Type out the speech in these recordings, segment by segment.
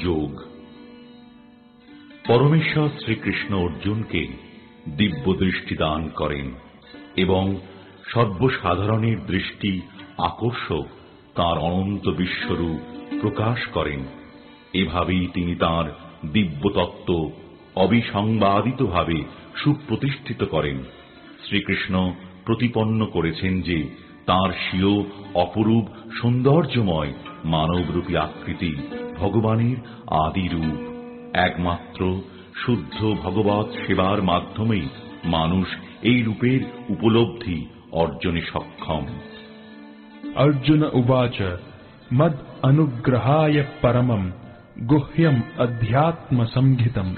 যোগ। পরমেশ্বর শ্রীকৃষ্ণ অর্জুনকে দিব্য দৃষ্টি দান করেন এবং সর্বসাধারণের দৃষ্টি আকর্ষক তাঁর অনন্ত বিশ্বরূপ প্রকাশ করেন। এভাবেই তিনি তাঁর দিব্য তত্ত্ব অবিসংবাদিতভাবে সুপ্রতিষ্ঠিত করেন। শ্রীকৃষ্ণ প্রতিপন্ন করেছেন যে তাঁর স্বীয় অপরূপ সৌন্দর্যময় মানবরূপী আকৃতি ভগবানের আদি রূপ। একমাত্র শুদ্ধ ভগবৎ সেবার মাধ্যমেই মানুষ এই রূপের উপলব্ধি অর্জনে সক্ষম। अर्जुन उवाच मद अनुग्रहाय परमं गुह्यम अध्यात्म संहितं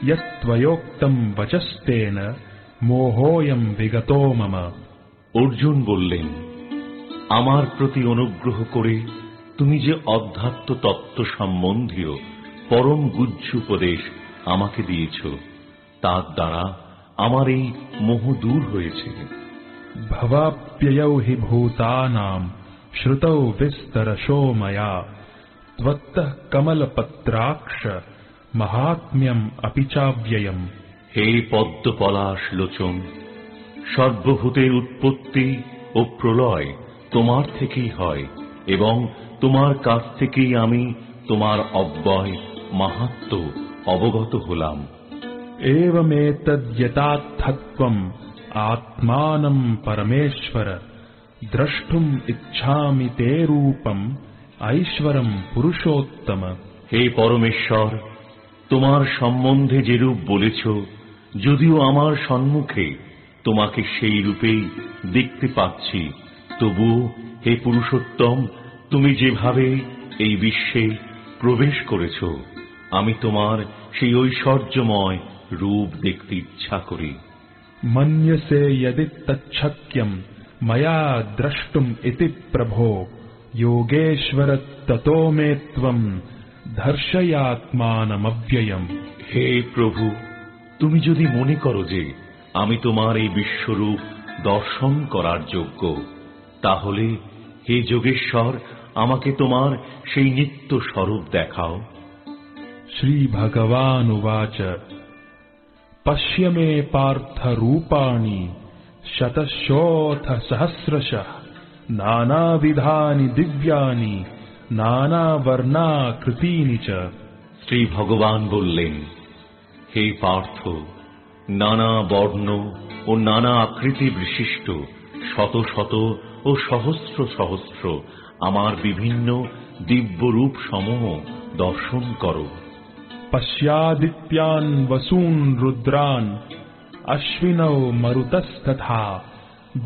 यत्त्वयोक्तं वचस्तेन मोहोयं विगतो मम। অর্জুন বললেন, আমার প্রতি অনুগ্রহ করে তুমি যে অধ্যাত্ম তত্ত্ব সম্বন্ধীয় পরম গুহ্য উপদেশ আমাকে দিয়েছ, তার দ্বারা আমার এই মোহ দূর হয়েছে। भवाप्ययौ हि भूतानां श्रुतौ विस्तरशो मया त्वत्तः कमलपत्राक्ष महात्म्यम् अपि चाव्ययम्। হে পদ্ম পলাশ লোচন, সর্বভূতের উৎপত্তি ও প্রলয় তোমার থেকেই হয় এবং তোমার কাছ থেকেই আমি তোমার অব্যয় মাহাত্ম্য অবগত হলাম। एवमेतद्यथार्थत्वम् आत्मानं परमेश्वर द्रष्टुम इच्छामि ते रूपम ऐश्वरम पुरुषोत्तम। হে পরমেশ্বর, তোমার সম্বন্ধে যে রূপ বলেছ, যদিও আমার সম্মুখে তোমাকে সেই রূপেই দেখতে পাচ্ছি, তবুও হে পুরুষোত্তম, তুমি যেভাবে এই বিশ্বে প্রবেশ করেছ, আমি তোমার সেই ঐশ্বর্যময় রূপ দেখতে ইচ্ছা করি। मन्यसे यदि तच्छक्यं मया द्रष्टुम इति प्रभो योगेश्वर ततो मे त्वं दर्शयात्मानमव्ययम्। হে প্রভু, তুমি যদি মনে করো যে আমি তোমার এই বিশ্বরূপ দর্শন করার যোগ্য, তাহলে হে যোগেশ্বর, আমাকে তোমার সেই নিত্য স্বরূপ দেখাও। श्री भगवान उवाच पश्य मे पार्थ रूपाणि शतशोऽथ सहस्रशः नानाविधानि दिव्यानि नानावर्णाकृतीनि च। শ্রী ভগবান বললেন, হে পার্থ, নানা বর্ণ ও নানা আকৃতি বিশিষ্ট শত শত ও সহস্র সহস্র আমার বিভিন্ন দিব্য রূপ সমূহ দর্শন করো। पश्यादित्यान् वसून् रुद्रान् अश्विनौ मरुतस्तथा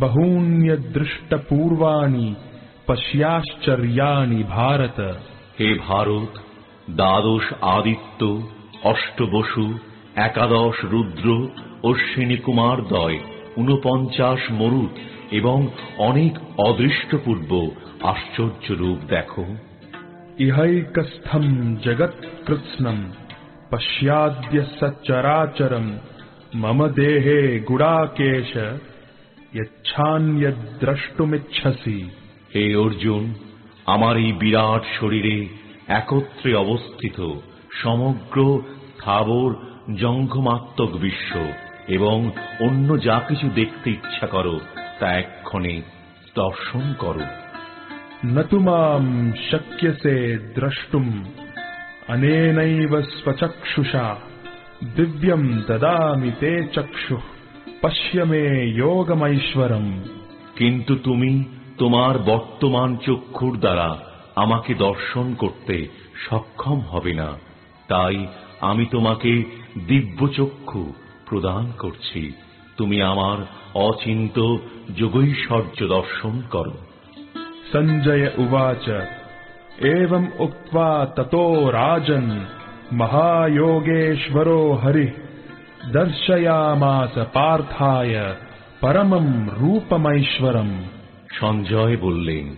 बहून्यदृष्टपूर्वाणि पश्याश्चर्याणि भारत। হে ভারত, দ্বাদশ আদিত্য, অষ্টবসু, একাদশ রুদ্র, অশ্বিনী কুমারদ্বয়, 49 মরুত এবং অনেক অদৃষ্টপূর্ব আশ্চর্য রূপ দেখো। इहैकस्थं जगत्कृत्स्नं पश्याद्य सच्चराचरं मम देहे गुडाकेश यच्छान्यद्द्रष्टुमिच्छसि। হে অর্জুন, আমার এই বিরাট শরীরে একত্রে অবস্থিত সমগ্র স্থাবর জঙ্গমাত্মক বিশ্ব এবং অন্য যা কিছু দেখতে ইচ্ছা করো তা এক্ষণে দর্শন করো। न तु मां शक्यसे द्रष्टुम् अनेनैव स्वचक्षुषा दिव्यं ददामि ते चक्षुः पश्य मे योगमैश्वरम्। কিন্তু তুমি তোমার বর্তমান চক্ষুর দ্বারা আমাকে দর্শন করতে সক্ষম হবে না, তাই আমি তোমাকে দিব্য চক্ষু প্রদান করছি। তুমি আমার অচিন্ত যোগৈশ্বর্য দর্শন করো। संजय उवाच एवम् उक्त्वा ततो राजन् महायोगेश्वरो हरिः दर्शयामास पार्थाय परमं रूपमैश्वरम्। সঞ্জয় বললেন,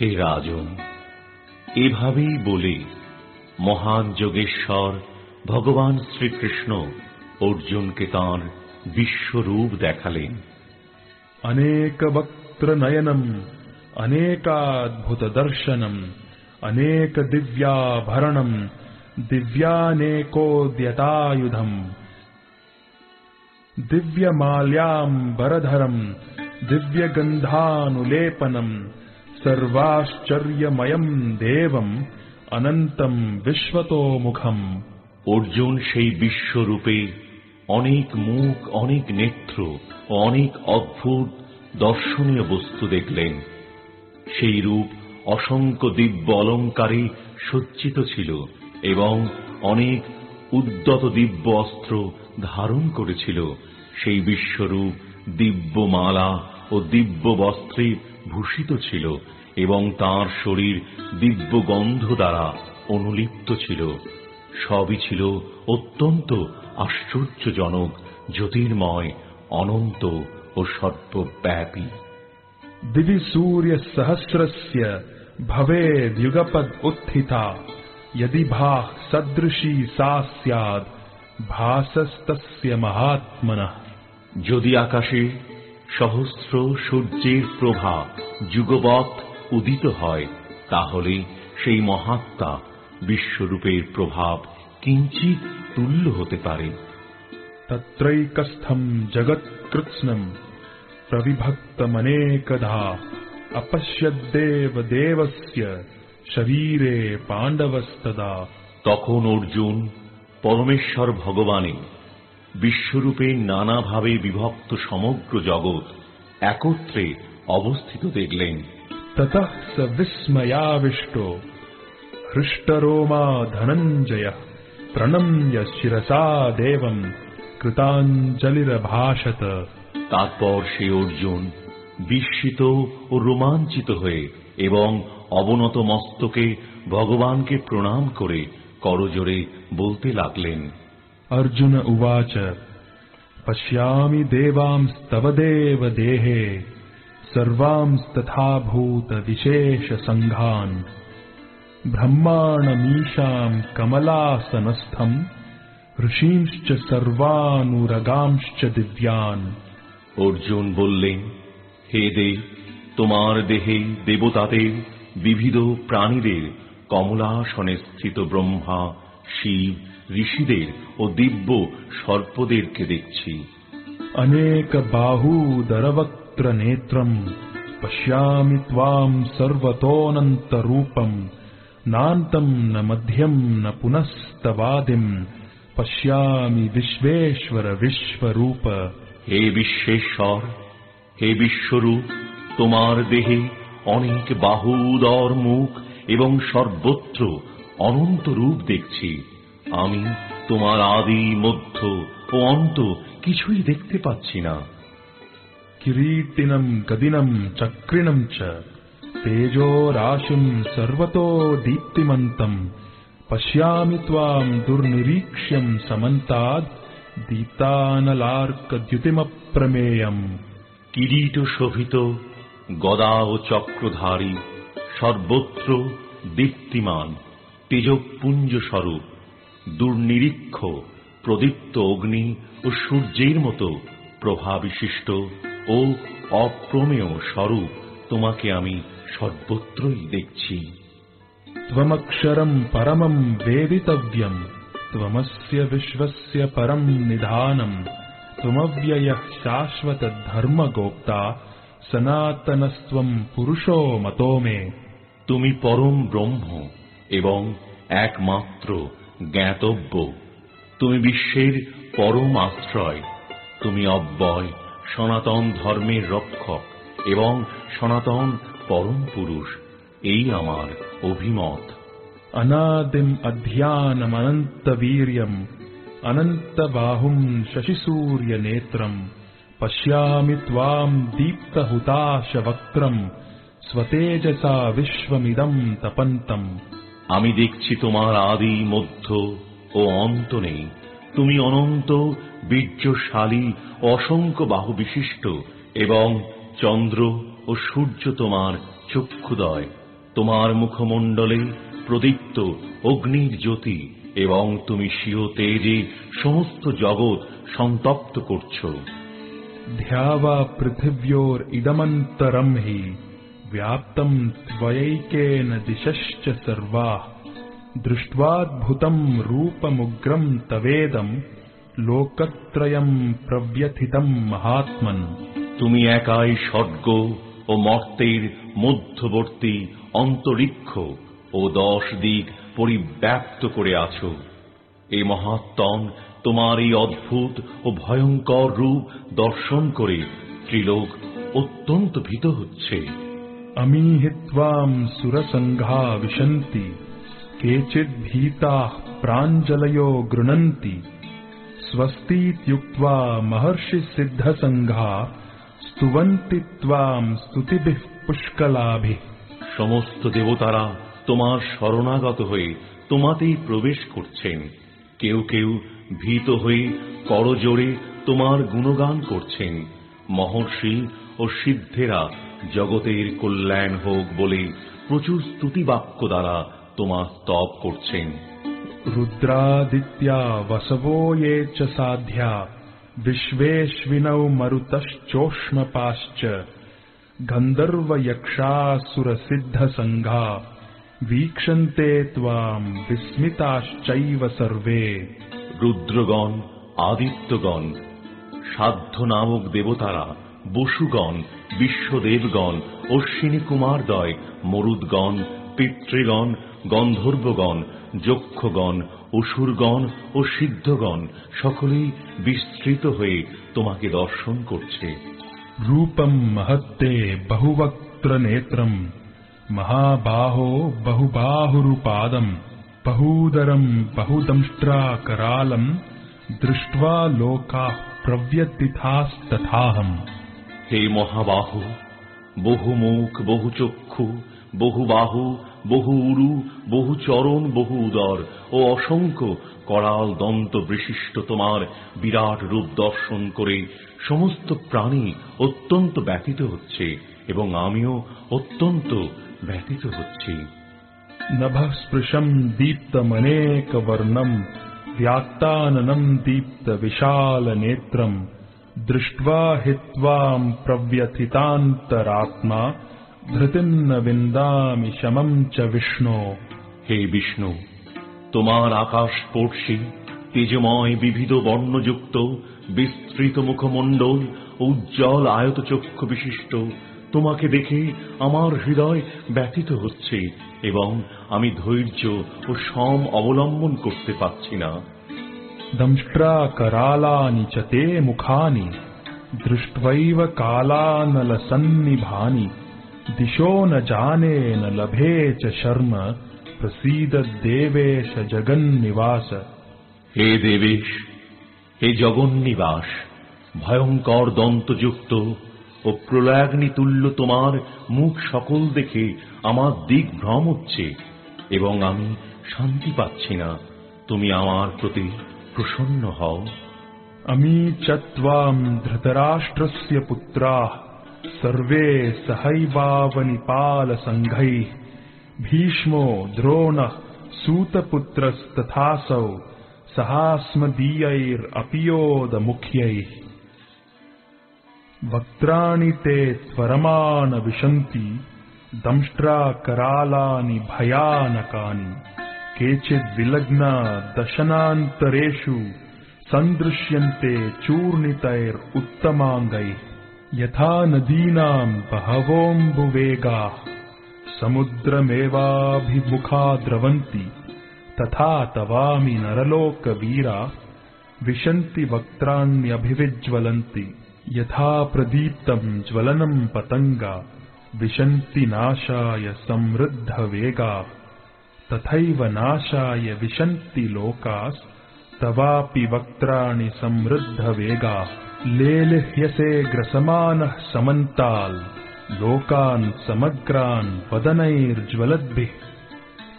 হে রাজন, এভাবেই বলে মহান যোগেশ্বর ভগবান শ্রীকৃষ্ণ অর্জুনকে তাঁর বিশ্বরূপ দেখালেন। अनेक वक्त्र नयनम् अनेकाद्भुत दर्शनम् अनेक दिव्याभरणम् दिव्यानेकोद्यतायुधम् दिव्यमाल्याम्बरधरम् दिव्यगन्धानुलेपनम् सर्वाश्चर्यमयम् देवम् अनन्तम् विश्वतोमुखम्। অর্জুন সেই বিশ্বরূপে অনেক মুখ, অনেক নেত্র ও অনেক অদ্ভুত দর্শনীয় বস্তু দেখলেন। সেই রূপ অসংখ্য দিব্য অলঙ্কারে সজ্জিত ছিল এবং অনেক উদ্যত দিব্য অস্ত্র ধারণ করেছিল। সেই বিশ্বরূপ দিব্য মালা ও দিব্য বস্ত্রে ভূষিত ছিল এবং তাঁর শরীর দিব্য গন্ধ দ্বারা অনুলিপ্ত ছিল। সবই ছিল অত্যন্ত আশ্চর্যজনক, জ্যোতির্ময়, অনন্ত ও সর্বব্যাপী। दिवि सूर्य सहस्रस्य भवेद्युगपद् उत्थिता यदि भाः सदृशी सा स्याद् भासस्तस्य महात्मनः। যদি আকাশে সহস্র সূর্যের প্রভা যুগপৎ উদিত হয়, তাহলে সেই মহাত্মা বিশ্বরূপের প্রভাব কিঞ্চিৎ তুল্য হতে পারে। तत्रैकस्थम् जगत्कृत्स्नम् प्रविभक्तमनेकधा अपश्यद्देव देवस्य शरीरे पाण्डवस्तदा। তখন অর্জুন পরমেশ্বর ভগবানে বিশ্বরূপে নানাভাবে বিভক্ত সমগ্র জগৎ একত্রে অবস্থিত দেখলেন। ततः स विस्मयाविष्टो हृष्टरोमा धनञ्जयः प्रणम्य शिरसा देवम् कृताञ्जलिरभाषत। তারপর সে অর্জুন বিস্মিত ও রোমাঞ্চিত হয়ে এবং অবনত মস্তকে ভগবানকে প্রণাম করে করজোড়ে বলতে লাগলেন। अर्जुन उवाच पश्यामि देवांस्तव देव देहे सर्वांस्तथा भूत विशेष संघान् ब्रह्माणमीशाम् कमलासनस्थम् ऋषींश्च सर्वानुरगांश्च दिव्यान्। অর্জুন বললেন, হে দেব, তোমার দেহে দেবতাদের, বিবিধ প্রাণীদের, কমলাসনে স্থিত ব্রহ্মা, শিব, ঋষিদের ও দিব্য সর্পদেরকে দেখছি। अनेक बाहूदरवक्त्र नेत्रम् पश्यामि त्वाम् सर्वतोऽनन्त रूपम् नान्तम् न मध्यम् न पुनस्तवादिम् पश्यामि विश्वेश्वर विश्वरूप। হে বিশ্বেশ্বর, হে বিশ্বরূপ, তোমার দেহে অনেক বাহু, উদর, মুখ এবং সর্বত্র অনন্ত রূপ দেখছি। আমি তোমার আদি, মধ্য ও অন্ত কিছুই দেখতে পাচ্ছি না। किरीटिनम् गदिनम् चक्रिणम् च तेजो राशिम् सर्वतो दीप्तिमन्तम् पश्यामि त्वाम् दुर्निरीक्ष्यम् समन्ताद् दीप्तानलार्कद्युतिमप्रमेयम्। কিরীট শোভিত, গদা ও চক্রধারী, সর্বত্র দীপ্তিমান, তেজপুঞ্জ স্বরূপ, দুর্নিরীক্ষ, প্রদীপ্ত অগ্নি ও সূর্যের মতো প্রভাবিশিষ্ট ও অপ্রমেয় স্বরূপ তোমাকে আমি সর্বত্রই দেখছি। त्वमक्षरम् परमम् वेदितव्यम् त्वमस्य विश्वस्य परम् निधानम् त्वमव्ययः शाश्वत धर्मगोप्ता सनातनस्त्वम् पुरुषो मतो मे। তুমি পরম ব্রহ্ম এবং একমাত্র জ্ঞাতব্য। তুমি বিশ্বের পরম আশ্রয়। তুমি অব্যয়, সনাতন ধর্মের রক্ষক এবং সনাতন পরম পুরুষ। এই আমার অভিমত। अनादिम् अध्यानमनन्तवीर्यम् अनन्तबाहुम् शशिसूर्यनेत्रम् पश्यामि त्वाम् दीप्तहुताशवक्त्रम् स्वतेजसा विश्वमिदम् तपन्तम्। আমি দেখছি তোমার আদি, মধ্য ও অন্ত নেই। তুমি অনন্ত, বীর্যশালী, অসংখ্য বাহু বিশিষ্ট এবং চন্দ্র ও সূর্য তোমার চক্ষুদয়। তোমার মুখমণ্ডলে প্রদীপ্ত অগ্নির জ্যোতি এবং তুমি স্বীয় তেজে সমস্ত জগৎ সন্তপ্ত করছ। ध्यावा पृथिव्योरिदमन्तरम् हि व्याप्तं त्वयैकेन दिशश्च सर्वाः दृष्ट्वाद्भुतं रूपमुग्रं तवेदं लोकत्रयं प्रव्यथितं महात्मन्। তুমি একাই স্বর্গ ও মর্তের মধ্যবর্তী অন্তরিক্ষ ও 10 দিক পরিব্যাপ্ত করে আছো। এই মহাত্মন তোমার এই অদ্ভুত ও ভয়ঙ্কর রূপ দর্শন করে ত্রিলোক অত্যন্ত ভীত হচ্ছে। अमीहित्वां सुरसङ्घा विशन्ति केचिद् भीताः प्राञ्जलयो गृह्णन्ति स्वस्तीत्युक्त्वा महर्षिसिद्धसङ्घा स्तुवन्ति त्वां स्तुतिभिः पुष्कलाभिः। সমস্ত দেবতারা তোমার শরণাগত হয়ে তোমাতেই প্রবেশ করছেন। কেউ কেউ ভীত হয়ে করজোড়ে তোমার গুণগান করছেন। মহর্ষি ও সিদ্ধেরা জগতের কল্যাণ হোক বলে প্রচুর স্তুতি বাক্য দ্বারা তোমার স্তব করছেন। रुद्रादित्या वसवो ये च साध्या विश्वेश्विनौ मरुतश्चोष्मपाश्च गन्धर्वयक्षासुरसिद्धसङ्घा वीक्षन्ते त्वां विस्मिताश्चैव सर्वे। রুদ্রগণ, আদিত্যগণ, সাধ্য নামক দেবতারা, বসুগণ, বিশ্বদেবগণ, অশ্বিনী কুমারদ্বয়, মরুদ্গণ, পিতৃগণ, গন্ধর্বগণ, যক্ষগণ, অসুরগণ ও সিদ্ধগণ সকলেই বিস্তৃত হয়ে তোমাকে দর্শন করছে। रूपं महत्ते बहुवक्त्र नेत्रं महाबाहो बहुबाहुरुपादं बहूदरं बहुदंष्ट्राकरालं दृष्ट्वा लोकाः प्रव्यथितास्तथाहम्। হে মহাবাহু, বহু মুখ, বহু চক্ষু, বহু বাহু, বহু উরু, বহু চরণ, বহু উদর ও অসংখ্য করাল দন্ত বিশিষ্ট তোমার বিরাট রূপ দর্শন করে সমস্ত প্রাণী অত্যন্ত ব্যথিত হচ্ছে এবং আমিও অত্যন্ত ব্যথিত হচ্ছি। नभः स्पृशं दीप्तमनेकवर्णं व्याक्ताननं दीप्तविशालनेत्रं दृष्ट्वा हि त्वां प्रव्यथितान्तरात्मा धृतिं न विन्दामि शमं च विष्णो। হে বিষ্ণু, তোমার আকাশস্পর্শী তেজময় বিবিধ বর্ণযুক্ত বিস্তৃত মুখমণ্ডল ও উজ্জ্বল আয়তচক্ষু বিশিষ্ট তোমাকে দেখে আমার হৃদয় ব্যথিত হচ্ছে এবং আমি ধৈর্য ও সম অবলম্বন করতে পারছি না। दंष्ट्राकरालानि च ते मुखानि दृष्ट्वैव कालानलसन्निभानि दिशो न जाने न लभे च शर्म प्रसीद देवेश जगन्निवास। হে দেবেশ, হে জগন্নিবাস, ভয়ঙ্কর দন্তযুক্ত ও প্রলয়াগ্নি তুল্য তোমার মুখ সকল দেখে আমার দিক ভ্রম হচ্ছে এবং আমি শান্তি পাচ্ছি না। তুমি আমার প্রতি প্রসন্ন হও। अमी च त्वां धृतराष्ट्रस्य पुत्राः सर्वे सहैवावनिपालसङ्घैः भीष्मो द्रोणः सूतपुत्रस्तथासौ सहास्मदीयैरपि योधमुख्यैः। वक्त्राणि ते त्वरमान विशन्ति दंष्ट्राकरालानि भयानकानि केचिद्विलग्ना दशनान्तरेषु सन्दृश्यन्ते चूर्णितैरुत्तमाङ्गैः। यथा नदीनां बहवोऽम्बुवेगाः समुद्रमेवाभिमुखा द्रवन्ति तथा तवामि नरलोकवीरा विशन्ति वक्त्राण्यभिविज्वलन्ति। यथा प्रदीप्तं ज्वलनं पतंगा विशन्ति नाशाय समृद्धवेगा तथैव नाशाय विशन्ति लोकास्तवापि वक्त्राणि समृद्धवेगा। लेलिह्यसे ग्रसमानः समन्ताल् लोकान् समग्रान् वदनैर्ज्वलद्भिः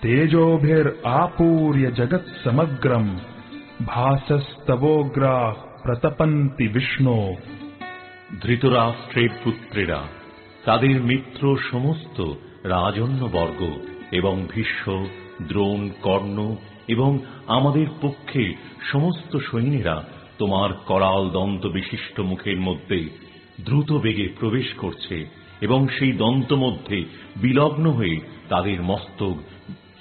तेजोभिरापूर्य जगत्समग्रम् भासस्तवोग्राः प्रतपन्ति विष्णो। ধৃতরাষ্ট্রের পুত্রেরা, তাদের মিত্র সমস্ত রাজন্যবর্গ এবং ভীষ্ম, দ্রোণ, কর্ণ এবং আমাদের পক্ষে সমস্ত সৈন্যেরা তোমার করাল দন্ত বিশিষ্ট মুখের মধ্যে দ্রুত বেগে প্রবেশ করছে এবং সেই দন্ত মধ্যে বিলগ্ন হয়ে তাদের মস্তক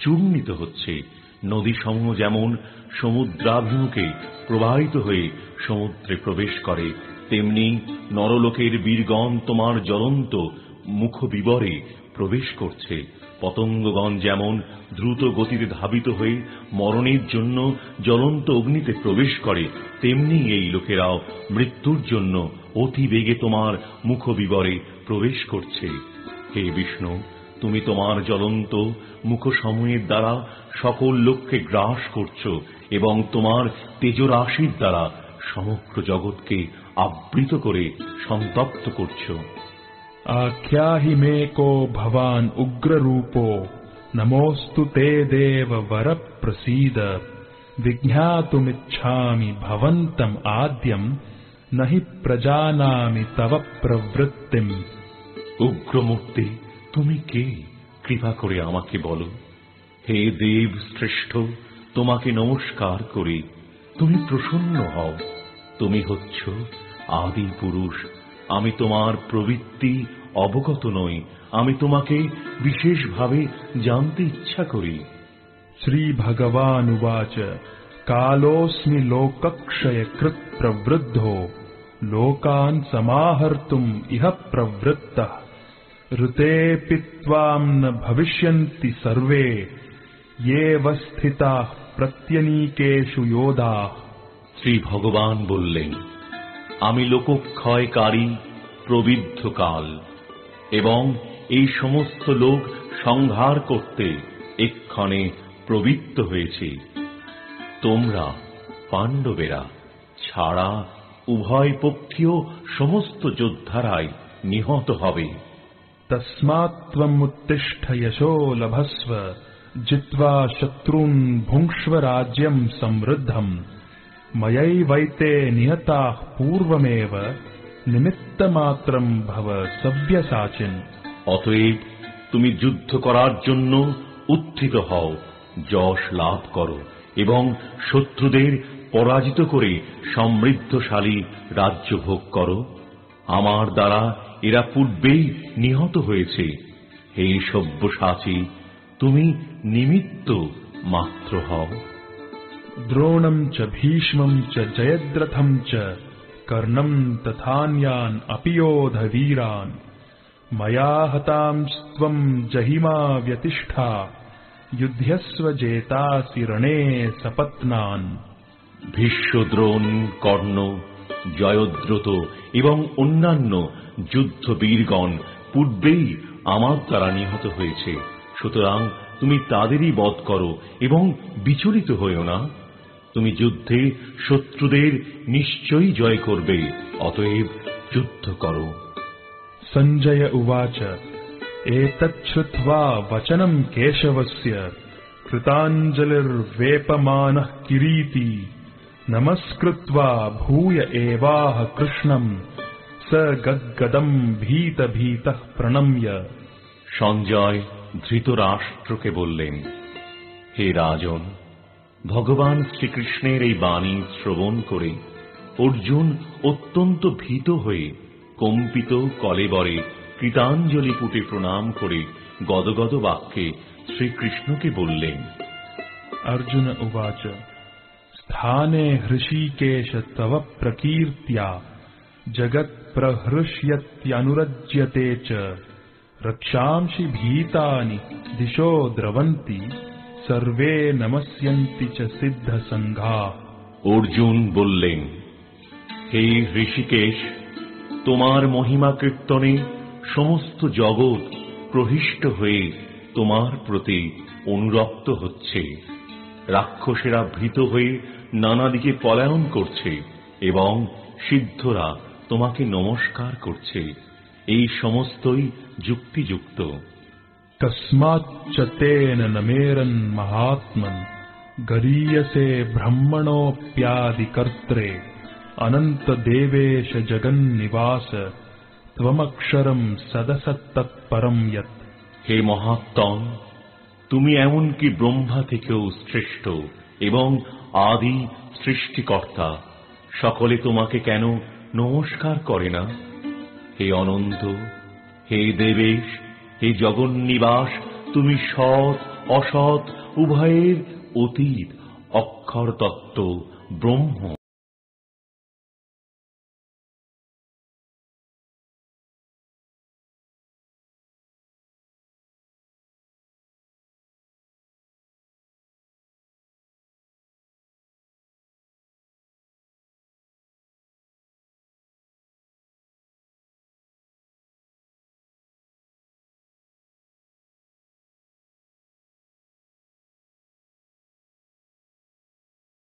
চূর্ণিত হচ্ছে। নদীসমূহ যেমন সমুদ্রাভিমুখে প্রবাহিত হয়ে সমুদ্রে প্রবেশ করে, তেমনি নরলোকের বীরগণ তোমার জ্বলন্ত মুখবিবরে প্রবেশ করছে। পতঙ্গগণ যেমন দ্রুত গতিতে ধাবিত হয়ে মরণের জন্য জ্বলন্ত অগ্নিতে প্রবেশ করে, তেমনি এই লোকেরাও মৃত্যুর জন্য অতি বেগে তোমার মুখবিবরে প্রবেশ করছে। হে বিষ্ণু, তুমি তোমার জ্বলন্ত মুখসমূহের দ্বারা সকল লোককে গ্রাস করছ এবং তোমার তেজরাশির দ্বারা সমগ্র জগৎকে আবৃত করে সন্তপ্ত করছ। आख्याहि मे को भवान् उग्ररूपो नमोऽस्तु ते देव वर प्रसीद विज्ञातुमिच्छामि भवन्तम् आद्यम् न हि प्रजानामि तव प्रवृत्तिम्। উগ্রমূর্তি, তুমি কে? কৃপা করে আমাকে বলো। হে দেব শ্রেষ্ঠ, তোমাকে নমস্কার করি। তুমি প্রসন্ন হও। তুমি হচ্ছ আদি পুরুষ। আমি তোমার প্রবৃত্তি অবগত নই। আমি তোমাকে বিশেষভাবে জানতে ইচ্ছা করি। श्री भगवानुवाच कालोऽस्मि लोकक्षय कृत् प्रवृद्धो लोकान् समाहर्तुम् इह प्रवृत्तः ऋतेऽपि त्वां न भविष्यन्ति सर्वे येव स्थिताः प्रत्यनीकेषु योधाः। শ্রী ভগবান বললেন, আমি লোকক্ষয়কারী প্রবৃদ্ধ কাল এবং এই সমস্ত লোক সংহার করতে এক্ষণে প্রবৃত্ত হয়েছে। তোমরা পাণ্ডবেরা ছাড়া উভয় পক্ষীয় সমস্ত যোদ্ধারাই নিহত হবে। तस्मात् त्वम् उत्तिष्ठ यशो लभस्व जित्वा शत्रून् भुङ्क्ष्व राज्यम् समृद्धम् मयैवैते निहताः पूर्वमेव निमित्तमात्रम् भव सव्यसाचिन्। অতএব তুমি যুদ্ধ করার জন্য উত্থিত হও, যশ লাভ করো এবং শত্রুদের পরাজিত করে সমৃদ্ধশালী রাজ্য ভোগ করো। আমার দ্বারা এরা পূর্বেই নিহত হয়েছে। হে সব্যসাচী, তুমি নিমিত্ত মাত্র হও। द्रोणम् च भीष्मम् च जयद्रथम् च कर्णम् तथान्यान् अपि योध वीरान् मया हतांस्त्वम् जहिमा व्यतिष्ठा युध्यस्व जेतासि रणे सपत्नान्। ভীষ্ম, দ্রোণ, কর্ণ, জয়দ্রথ এবং অন্যান্য যুদ্ধবীরগণ পূর্বেই আমার দ্বারা নিহত হয়েছে। সুতরাং তুমি তাদেরই বধ করো এবং বিচলিত হইও না। তুমি যুদ্ধে শত্রুদের নিশ্চয়ই জয় করবে, অতএব যুদ্ধ করো। सञ्जय उवाच एतच्छ्रुत्वा वचनम् केशवस्य कृताञ्जलिर्वेपमानः किरीटी नमस्कृत्वा भूय एवाह कृष्णम् स गद्गदम् भीत भीतः प्रणम्य। সঞ্জয় ধৃতরাষ্ট্রকে বললেন, হে রাজন, ভগবান শ্রীকৃষ্ণের এই বাণী শ্রবণ করে অর্জুন অত্যন্ত ভীত হয়ে কম্পিত কলেবরে কৃতাঞ্জলি পুটে প্রণাম করে গদগদ বাক্যে শ্রীকৃষ্ণকে বললেন। अर्जुन उवाच स्थाने हृषीकेश तव प्रकीर्त्या जगत्प्रहृष्यत्यनुरज्यते च रक्षांसि भीतानि दिशो द्रवन्ति सर्वे नमस्यन्ति च सिद्ध संघा। অর্জুন বললেন, হে হৃষিকেশ, তোমার মহিমা কীর্তনে সমস্ত জগৎ প্রহিষ্ট হয়ে তোমার প্রতি অনুরক্ত হচ্ছে। রাক্ষসেরা ভীত হয়ে নানা দিকে পলায়ন করছে এবং সিদ্ধরা তোমাকে নমস্কার করছে। এই সমস্তই যুক্তিযুক্ত। कस्माच्च तेन न मेरन् महात्मन् गरीयसे ब्रह्मणोऽप्यादिकर्त्रे अनंत देवेश जगन्निवास त्वमक्षरम् सदसत्तत्परम् यत्। হে মহাত্তম, তুমি এমনকি ব্রহ্মা থেকেও শ্রেষ্ঠ এবং আদি সৃষ্টিকর্তা। সকলে তোমাকে কেন নমস্কার করে না? হে অনন্ত, হে দেবেশ, হে জগন্নিবাস, তুমি সৎ অসৎ উভয়ের অতীত, অক্ষর তত্ত্ব, ব্রহ্ম।